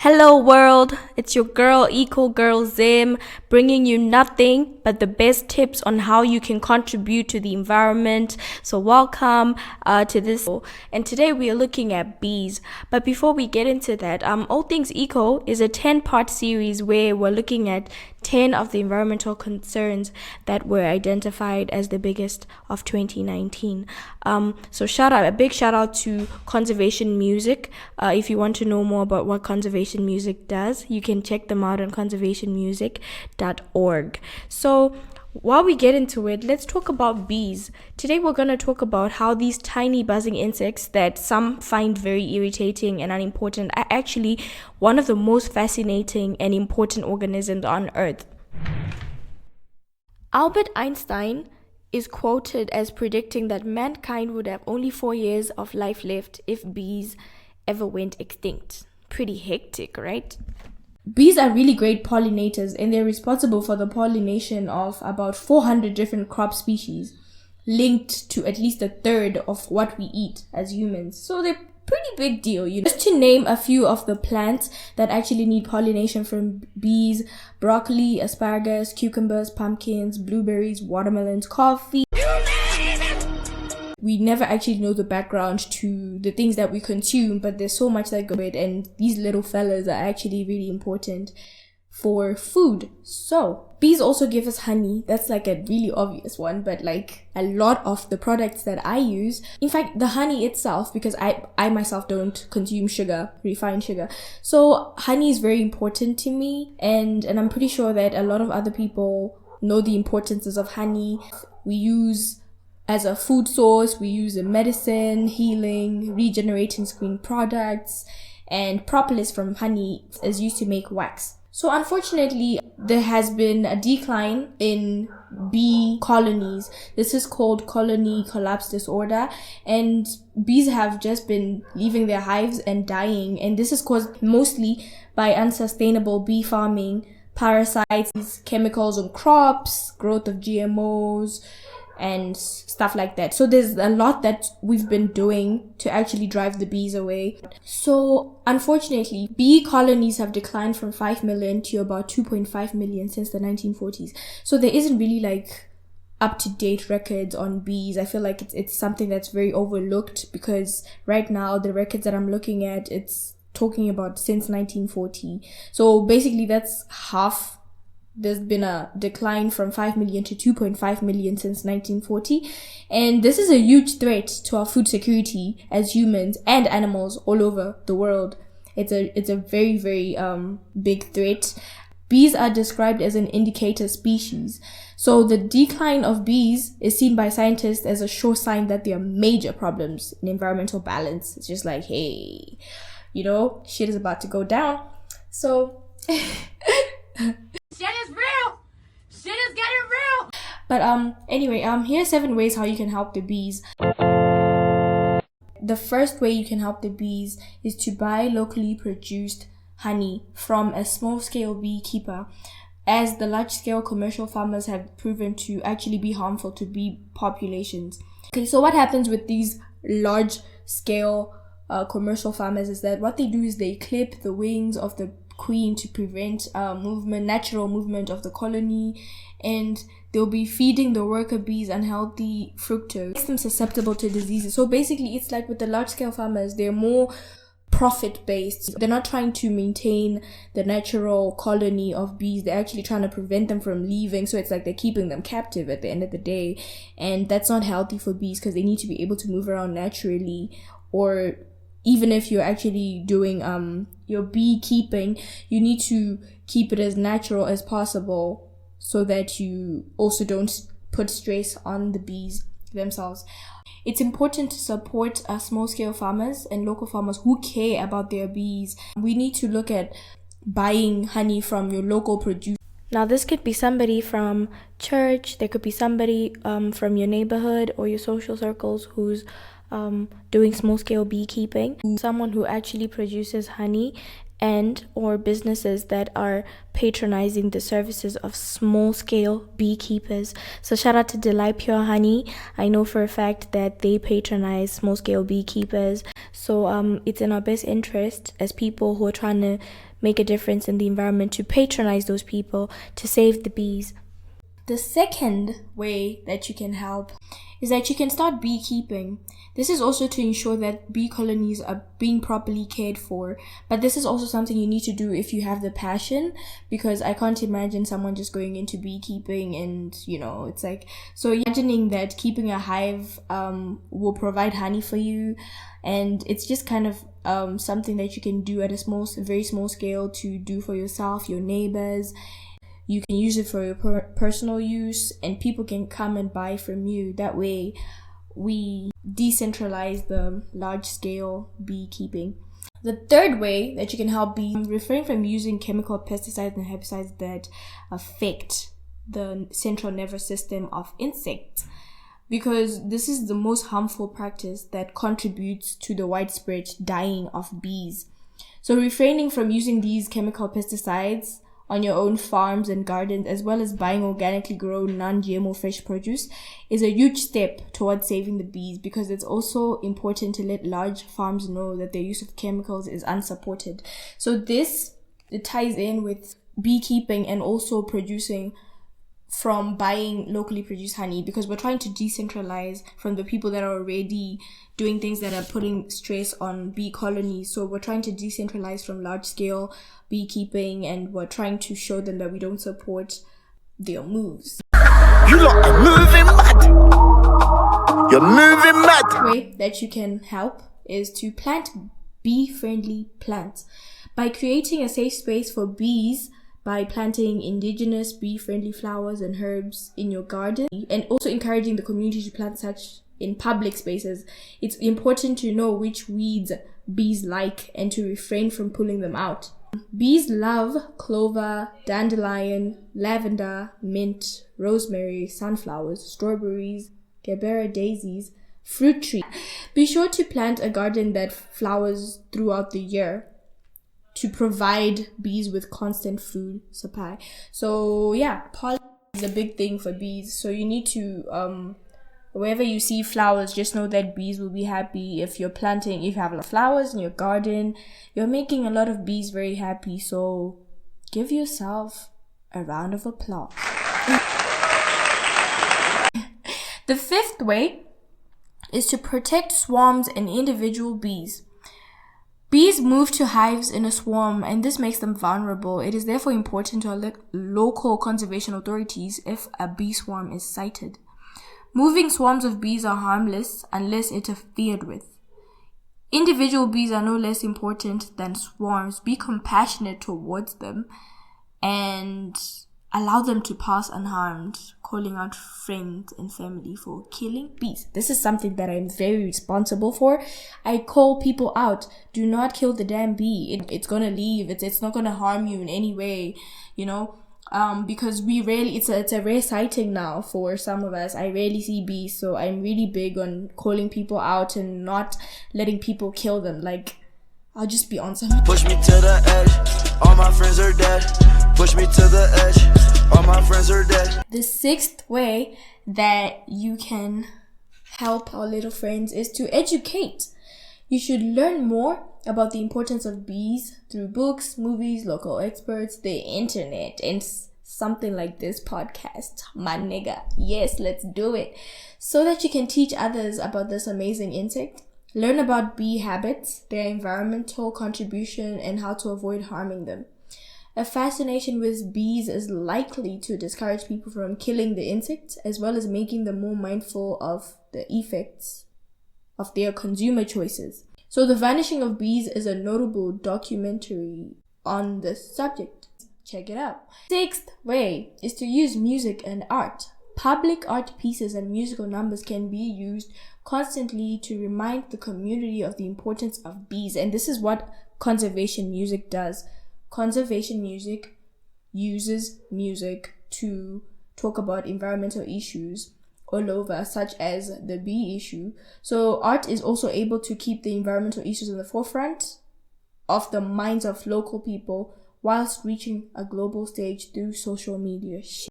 Hello world, it's your girl Eco Girl Zim, bringing you nothing but the best tips on how you can contribute to the environment. So welcome to this, and today we are looking at bees. But before we get into that, All Things Eco is a 10-part series where we're looking at 10 of the environmental concerns that were identified as the biggest of 2019. So a big shout out to Conservation Music. If you want to know more about what Conservation Music does, you can check them out on conservationmusic.org. So while we get into it, let's talk about bees. Today we're going to talk about how these tiny buzzing insects that some find very irritating and unimportant are actually one of the most fascinating and important organisms on Earth. Albert Einstein is quoted as predicting that mankind would have only 4 years of life left if bees ever went extinct. Pretty hectic, right? Bees are really great pollinators, and they're responsible for the pollination of about 400 different crop species, linked to at least a third of what we eat as humans. So they're pretty big deal, Just to name a few of the plants that actually need pollination from bees: broccoli, asparagus, cucumbers, pumpkins, blueberries, watermelons, coffee. We never actually know the background to the things that we consume, but there's so much that goes with it, and these little fellas are actually really important for food. So bees also give us honey. That's like a really obvious one, but like a lot of the products that I use, in fact the honey itself, because I myself don't consume sugar, refined sugar, so honey is very important to me, and I'm pretty sure that a lot of other people know the importances of honey. We use as a food source, we use in medicine, healing, regenerating skin products, and propolis from honey is used to make wax. So unfortunately, there has been a decline in bee colonies. This is called colony collapse disorder, and bees have just been leaving their hives and dying, and this is caused mostly by unsustainable bee farming, parasites, chemicals on crops, growth of GMOs, and stuff like that. So there's a lot that we've been doing to actually drive the bees away. So unfortunately, bee colonies have declined from 5 million to about 2.5 million since the 1940s. So there isn't really like up-to-date records on bees. I feel like it's something that's very overlooked, because right now the records that I'm looking at, it's talking about since 1940. So basically that's half. There's been a decline from 5 million to 2.5 million since 1940. And this is a huge threat to our food security as humans and animals all over the world. It's a very, very big threat. Bees are described as an indicator species. So the decline of bees is seen by scientists as a sure sign that there are major problems in environmental balance. It's just like, hey, shit is about to go down. So shit is real. Shit is getting real. But anyway, here are 7 ways how you can help the bees. The first way you can help the bees is to buy locally produced honey from a small-scale beekeeper, as the large-scale commercial farmers have proven to actually be harmful to bee populations. Okay, so what happens with these large-scale commercial farmers is that what they do is they clip the wings of the queen to prevent natural movement of the colony, and they'll be feeding the worker bees unhealthy fructose, makes them susceptible to diseases. So basically it's like with the large scale farmers, they're more profit based. They're not trying to maintain the natural colony of bees, they're actually trying to prevent them from leaving. So it's like they're keeping them captive at the end of the day, and that's not healthy for bees, because they need to be able to move around naturally. Or even if you're actually doing your beekeeping, you need to keep it as natural as possible, so that you also don't put stress on the bees themselves. It's important to support small-scale farmers and local farmers who care about their bees. We need to look at buying honey from your local producer. Now, this could be somebody from church, there could be somebody from your neighborhood or your social circles who's doing small-scale beekeeping, someone who actually produces honey, and or businesses that are patronizing the services of small-scale beekeepers. So shout out to Delight Pure Honey. I know for a fact that they patronize small-scale beekeepers. So it's in our best interest as people who are trying to make a difference in the environment to patronize those people to save the bees. The second way that you can help is that you can start beekeeping. This is also to ensure that bee colonies are being properly cared for. But this is also something you need to do if you have the passion, because I can't imagine someone just going into beekeeping and, it's like, so imagining that keeping a hive will provide honey for you, and it's just kind of something that you can do at a very small scale to do for yourself, your neighbors. You can use it for your personal use, and people can come and buy from you. That way, we decentralize the large-scale beekeeping. The third way that you can help bees, refrain from using chemical pesticides and herbicides that affect the central nervous system of insects, because this is the most harmful practice that contributes to the widespread dying of bees. So refraining from using these chemical pesticides on your own farms and gardens, as well as buying organically grown non-GMO fresh produce, is a huge step towards saving the bees, because it's also important to let large farms know that their use of chemicals is unsupported. So it ties in with beekeeping and also producing from buying locally produced honey, because we're trying to decentralize from the people that are already doing things that are putting stress on bee colonies. So we're trying to decentralize from large scale beekeeping, and we're trying to show them that we don't support their moves. You lot are moving mad. You're moving mad. The way that you can help is to plant bee-friendly plants. By creating a safe space for bees, by planting indigenous bee-friendly flowers and herbs in your garden, and also encouraging the community to plant such in public spaces, it's important to know which weeds bees like and to refrain from pulling them out. Bees love clover, dandelion, lavender, mint, rosemary, sunflowers, strawberries, gerbera daisies, fruit trees. Be sure to plant a garden that flowers throughout the year to provide bees with constant food supply. So pollen is a big thing for bees. So you need to wherever you see flowers, just know that bees will be happy. If you have flowers in your garden, you're making a lot of bees very happy. So give yourself a round of applause. The fifth way is to protect swarms and individual bees. Bees move to hives in a swarm, and this makes them vulnerable. It is therefore important to alert local conservation authorities if a bee swarm is sighted. Moving swarms of bees are harmless unless interfered with. Individual bees are no less important than swarms. Be compassionate towards them and allow them to pass unharmed, calling out friends and family for killing bees. This is something that I'm very responsible for. I call people out. Do not kill the damn bee. It's gonna leave. It's not gonna harm you in any way, because it's a rare sighting now for some of us. I rarely see bees, so I'm really big on calling people out and not letting people kill them. Like, I'll just be on something. Push me to the edge, all my friends are dead. Push me to the edge, all my friends are dead. The sixth way that you can help our little friends is to educate. You should learn more about the importance of bees through books, movies, local experts, the internet, and something like this podcast. My nigga. Yes, let's do it. So that you can teach others about this amazing insect. Learn about bee habits, their environmental contribution, and how to avoid harming them. A fascination with bees is likely to discourage people from killing the insects, as well as making them more mindful of the effects of their consumer choices. So The Vanishing of Bees is a notable documentary on the subject. Check it out. Sixth way is to use music and art. Public art pieces and musical numbers can be used constantly to remind the community of the importance of bees. And this is what conservation music does. Conservation music uses music to talk about environmental issues all over, such as the bee issue. So art is also able to keep the environmental issues in the forefront of the minds of local people whilst reaching a global stage through social media.